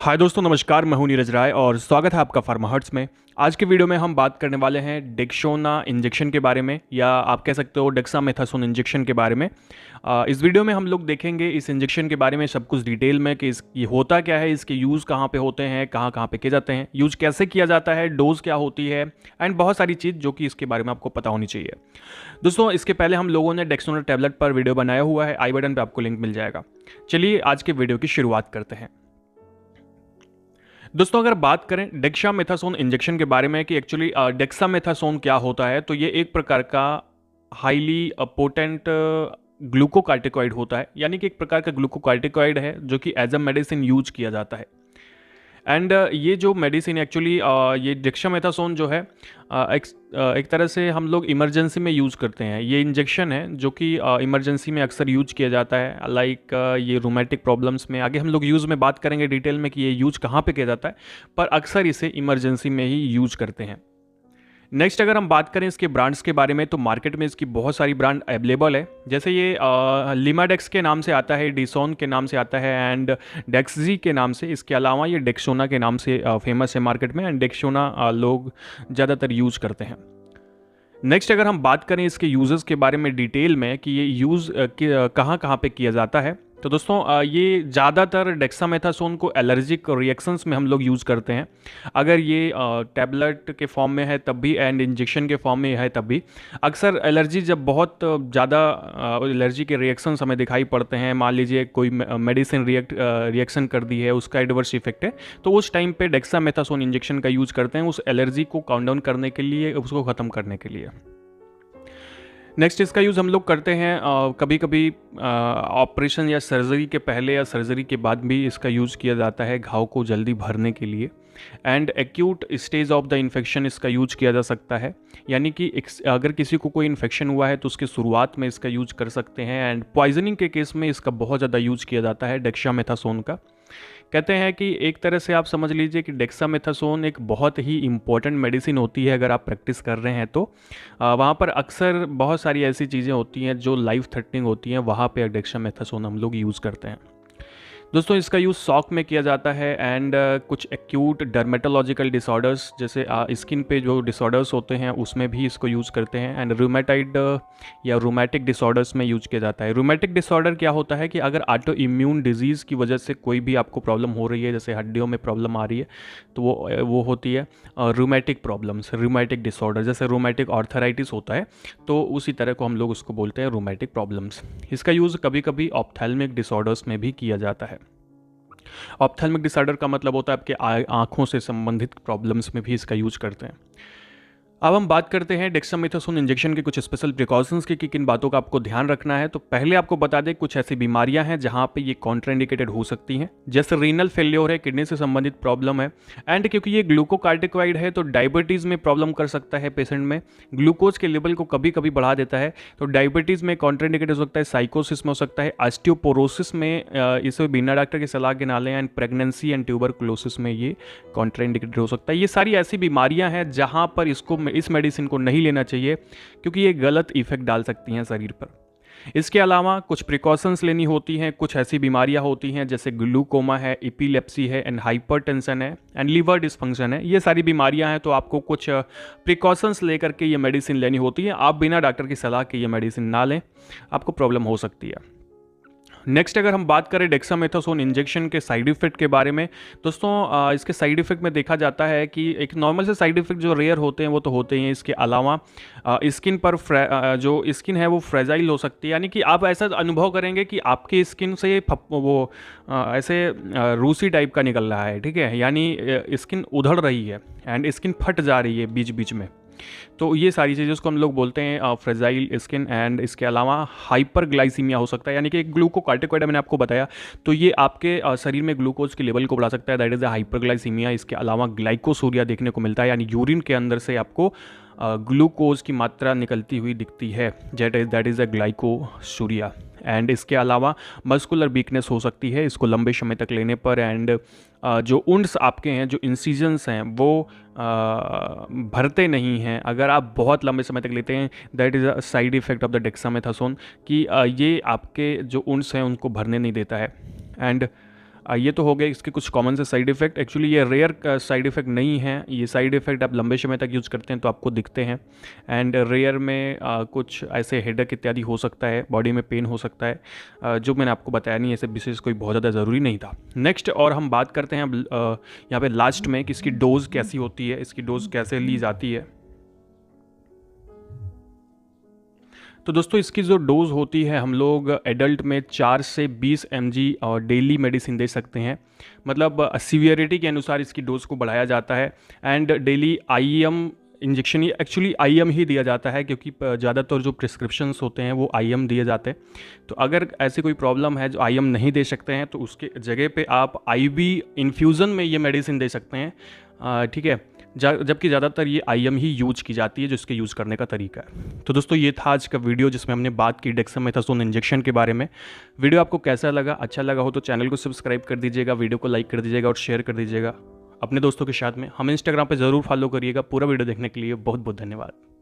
हाय दोस्तों, नमस्कार। मैं हूं नीरज राय और स्वागत है आपका फार्मा हर्ट्स में। आज के वीडियो में हम बात करने वाले हैं डेक्सोना इंजेक्शन के बारे में, या आप कह सकते हो डेक्सामेथासोन इंजेक्शन के बारे में। इस वीडियो में हम लोग देखेंगे इस इंजेक्शन के बारे में सब कुछ डिटेल में कि ये होता क्या है, इसके यूज़ कहाँ पे होते हैं, कहाँ कहाँ पे किए जाते हैं, यूज कैसे किया जाता है, डोज क्या होती है, एंड बहुत सारी चीज़ जो कि इसके बारे में आपको पता होनी चाहिए। दोस्तों, इसके पहले हम लोगों ने डेक्सोना टैबलेट पर वीडियो बनाया हुआ है, आई बटन पर आपको लिंक मिल जाएगा। चलिए आज के वीडियो की शुरुआत करते हैं। दोस्तों, अगर बात करें डेक्सामेथासोन इंजेक्शन के बारे में कि एक्चुअली डेक्सामेथासोन क्या होता है, तो ये एक प्रकार का हाईली पोटेंट ग्लूकोकार्टिकॉइड होता है। यानी कि एक प्रकार का ग्लूकोकार्टिकॉइड है जो कि एज अ मेडिसिन यूज किया जाता है। एंड ये जो मेडिसिन एक्चुअली ये डेक्सामेथासोन जो है एक तरह से हम लोग इमरजेंसी में यूज़ करते हैं। ये इंजेक्शन है जो कि इमरजेंसी में अक्सर यूज किया जाता है, लाइक ये रोमेटिक प्रॉब्लम्स में। आगे हम लोग यूज़ में बात करेंगे डिटेल में कि ये यूज कहाँ पे किया जाता है, पर अक्सर इसे इमरजेंसी में ही यूज करते हैं। नेक्स्ट, अगर हम बात करें इसके ब्रांड्स के बारे में, तो मार्केट में इसकी बहुत सारी ब्रांड अवेलेबल है। जैसे ये लिमाडेक्स के नाम से आता है, डिसोन के नाम से आता है, एंड डेक्सजी के नाम से। इसके अलावा ये डेक्सोना के नाम से फेमस है मार्केट में, एंड डेक्सोना लोग ज़्यादातर यूज करते हैं। नेक्स्ट, अगर हम बात करें इसके यूजेस के बारे में डिटेल में कि ये यूज़ कहाँ कहाँ पे किया जाता है, तो दोस्तों ये ज़्यादातर डेक्सामेथासोन को एलर्जिक रिएक्शंस में हम लोग यूज़ करते हैं। अगर ये टैबलेट के फॉर्म में है तब भी, एंड इंजेक्शन के फॉर्म में है तब भी। अक्सर एलर्जी जब बहुत ज़्यादा एलर्जी के रिएक्शंस हमें दिखाई पड़ते हैं, मान लीजिए कोई मेडिसिन रिएक्शन कर दी है, उसका एडवर्स इफेक्ट है, तो उस टाइम पे डेक्सामेथासोन इंजेक्शन का यूज़ करते हैं उस एलर्जी को काउंट डाउन करने के लिए, उसको ख़त्म करने के लिए। नेक्स्ट, इसका यूज़ हम लोग करते हैं कभी कभी ऑपरेशन या सर्जरी के पहले या सर्जरी के बाद भी इसका यूज़ किया जाता है घाव को जल्दी भरने के लिए। And acute stage of the infection इसका यूज किया जा सकता है। यानी कि अगर किसी को कोई इन्फेक्शन हुआ है तो उसकी शुरुआत में इसका यूज कर सकते हैं। एंड पॉइजनिंग के केस में इसका बहुत ज़्यादा यूज किया जाता है डेक्सामेथासोन का। कहते हैं कि एक तरह से आप समझ लीजिए कि डेक्सामेथासोन एक बहुत ही इंपॉर्टेंट मेडिसिन होती है अगर आप प्रैक्टिस कर रहे हैं तो। वहाँ पर अक्सर बहुत सारी ऐसी चीज़ें होती हैं जो लाइफ थ्रेटनिंग होती हैं, वहाँ पे डेक्सामेथासोन हम लोग यूज़ करते हैं। दोस्तों, इसका यूज़ शॉक में किया जाता है, एंड कुछ एक्यूट डर्मेटोलॉजिकल डिसऑर्डर्स जैसे स्किन पे जो डिसऑर्डर्स होते हैं उसमें भी इसको यूज़ करते हैं। एंड रूमेटाइड या रूमेटिक डिसऑर्डर्स में यूज किया जाता है। रूमेटिक डिसऑर्डर क्या होता है कि अगर ऑटो इम्यून डिजीज़ की वजह से कोई भी आपको प्रॉब्लम हो रही है, जैसे हड्डियों में प्रॉब्लम आ रही है, तो वो होती है रूमेटिक प्रॉब्लम्स, रूमेटिक डिसऑर्डर। जैसे रूमेटिक आर्थराइटिस होता है, तो उसी तरह को हम लोग उसको बोलते हैं रूमेटिक प्रॉब्लम्स। इसका यूज़ कभी कभी ऑप्थेल्मिक डिसऑर्डर्स में भी किया जाता है। ऑप्थेल्मिक डिसऑर्डर का मतलब होता है आपके आँखों से संबंधित प्रॉब्लम्स में भी इसका यूज करते हैं। अब हम बात करते हैं डेक्सामेथासोन इंजेक्शन के कुछ स्पेशल प्रिकॉशंस की कि किन बातों का आपको ध्यान रखना है। तो पहले आपको बता दें कुछ ऐसी बीमारियां हैं जहां पे ये कॉन्ट्राइंडिकेटेड हो सकती हैं, जैसे रीनल फेल्योर है, किडनी से संबंधित प्रॉब्लम है। एंड क्योंकि ये ग्लूकोकार्टिकॉइड है तो डायबिटीज़ में प्रॉब्लम कर सकता है पेशेंट में, ग्लूकोज के लेवल को कभी कभी बढ़ा देता है, तो डायबिटीज़ में कॉन्ट्राइंडिकेटेड हो सकता है, साइकोसिस में हो सकता है, ऑस्टियोपोरोसिस में इसे बिना डॉक्टर की सलाह के ना लें, एंड प्रेगनेंसी एंड ट्यूबरकुलोसिस में ये कॉन्ट्राइंडिकेटेड हो सकता है। ये सारी ऐसी बीमारियां हैं जहां पर इस मेडिसिन को नहीं लेना चाहिए, क्योंकि ये गलत इफेक्ट डाल सकती हैं शरीर पर। इसके अलावा कुछ प्रिकॉशंस लेनी होती हैं। कुछ ऐसी बीमारियां होती हैं जैसे ग्लूकोमा है, एपिलेप्सी है, एंड हाइपरटेंशन है, एंड लीवर डिस्फंक्शन है। ये सारी बीमारियां हैं, तो आपको कुछ प्रिकॉशंस लेकर के ये मेडिसिन लेनी होती है। आप बिना डॉक्टर की सलाह के ये मेडिसिन ना लें, आपको प्रॉब्लम हो सकती है। नेक्स्ट, अगर हम बात करें डेक्सामेथासोन इंजेक्शन के साइड इफेक्ट के बारे में, दोस्तों इसके साइड इफेक्ट में देखा जाता है कि एक नॉर्मल से साइड इफेक्ट जो रेयर होते हैं वो तो होते ही हैं। इसके अलावा स्किन पर जो स्किन है वो फ्रेजाइल हो सकती है। यानी कि आप ऐसा अनुभव करेंगे कि आपकी स्किन से ऐसे रूसी टाइप का निकल रहा है, ठीक है, यानी स्किन उधड़ रही है एंड स्किन फट जा रही है बीच बीच में। तो ये सारी चीज़ें उसको हम लोग बोलते हैं फ्रेजाइल स्किन। एंड इसके अलावा हाइपरग्लाइसीमिया हो सकता है, यानी कि ग्लूकोकार्टिकॉइड मैंने आपको बताया, तो ये आपके शरीर में ग्लूकोज के लेवल को बढ़ा सकता है, दैट इज़ अ हाइपरग्लाइसीमिया। इसके अलावा ग्लाइकोसूरिया देखने को मिलता है, यानी यूरिन के अंदर से आपको ग्लूकोज की मात्रा निकलती हुई दिखती है, that is a glycosuria. And इसके अलावा मस्कुलर वीकनेस हो सकती है इसको लंबे समय तक लेने पर। एंड जो उंड्स आपके हैं, जो इंसिजन्स हैं, वो भरते नहीं हैं अगर आप बहुत लंबे समय तक लेते हैं। That is a side effect of the dexamethasone कि ये आपके जो उंड्स हैं उनको भरने नहीं देता है। एंड ये तो हो गए इसके कुछ कॉमन से साइड इफ़ेक्ट। एक्चुअली ये रेयर साइड इफ़ेक्ट नहीं है, ये साइड इफ़ेक्ट आप लंबे समय तक यूज़ करते हैं तो आपको दिखते हैं। एंड रेयर में कुछ ऐसे हेडेक इत्यादि हो सकता है, बॉडी में पेन हो सकता है, जो मैंने आपको बताया नहीं, ऐसे विशेष कोई बहुत ज़्यादा ज़रूरी नहीं था। नेक्स्ट और हम बात करते हैं अब यहाँ पे लास्ट में कि इसकी डोज़ कैसी होती है, इसकी डोज़ कैसे ली जाती है। तो दोस्तों इसकी जो डोज़ होती है, हम लोग एडल्ट में 4 से 20 mg और डेली मेडिसिन दे सकते हैं। मतलब सीवियरिटी के अनुसार इसकी डोज़ को बढ़ाया जाता है। एंड डेली IM इंजेक्शन, ये एक्चुअली IM ही दिया जाता है क्योंकि ज़्यादातर जो प्रिस्क्रिप्शंस होते हैं वो IM दिए जाते हैं। तो अगर ऐसी कोई प्रॉब्लम है जो IM नहीं दे सकते हैं तो उसके जगह पे आप IV इन्फ्यूज़न में ये मेडिसिन दे सकते हैं, ठीक है। जबकि ज़्यादातर ये IM ही यूज की जाती है, जो इसके यूज़ करने का तरीका है। तो दोस्तों ये था आज का वीडियो जिसमें हमने बात की डेक्सामेथासोन इंजेक्शन के बारे में। वीडियो आपको कैसा लगा? अच्छा लगा हो तो चैनल को सब्सक्राइब कर दीजिएगा, वीडियो को लाइक कर दीजिएगा और शेयर कर दीजिएगा अपने दोस्तों के साथ में। हमें इंस्टाग्राम पर ज़रूर फॉलो करिएगा। पूरा वीडियो देखने के लिए बहुत बहुत धन्यवाद।